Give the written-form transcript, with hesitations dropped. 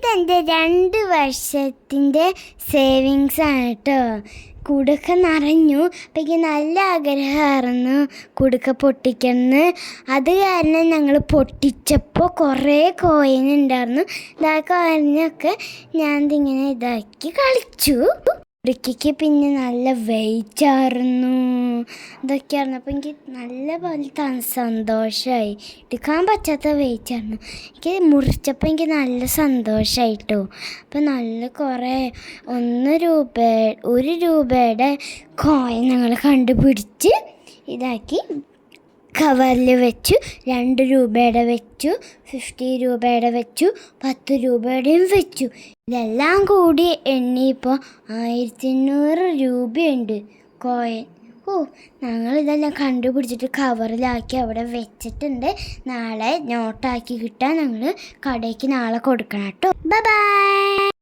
ഇതെൻ്റെ 2 വർഷത്തിൻ്റെ സേവിങ്സ് ആണ് കേട്ടോ. കുടുക്ക നിറഞ്ഞു. അപ്പം എനിക്ക് നല്ല ആഗ്രഹമായിരുന്നു കുടുക്ക പൊട്ടിക്കണമെന്ന്. അത് കാരണം ഞങ്ങൾ പൊട്ടിച്ചപ്പോൾ കുറേ കോയിൻ ഉണ്ടായിരുന്നു. ഇതാ കോയിനൊക്കെ ഞാൻ ഇതിങ്ങനെ ഇതാക്കി കളിച്ചു. കുടുക്കയ്ക്ക് പിന്നെ നല്ല വെയിറ്റായിരുന്നു. ഇതൊക്കെയായിരുന്നു. അപ്പോൾ എനിക്ക് നല്ല പോലെ സന്തോഷമായി. എടുക്കാൻ പറ്റാത്ത വെയിറ്റായിരുന്നു. എനിക്ക് മുറിച്ചപ്പോൾ എനിക്ക് നല്ല സന്തോഷമായിട്ടോ. അപ്പോൾ നല്ല കുറേ 1 രൂപയുടെ കോയിൻ ഞങ്ങൾ കണ്ടുപിടിച്ച് ഇതാക്കി കവറിൽ വെച്ചു. 2 രൂപയുടെ വെച്ചു, 50 രൂപയുടെ വെച്ചു, 10 രൂപയുടെയും വെച്ചു. ഇതെല്ലാം കൂടി എണ്ണിയപ്പോൾ 1500 രൂപയുണ്ട് കോയിൻ. ഞങ്ങളിതെല്ലാം കണ്ടുപിടിച്ചിട്ട് കവറിലാക്കി അവിടെ വെച്ചിട്ടുണ്ട്. നാളെ നോട്ടാക്കി കിട്ടാൻ ഞങ്ങൾ കടയ്ക്ക് നാളെ കൊടുക്കണം കേട്ടോ. ബൈ.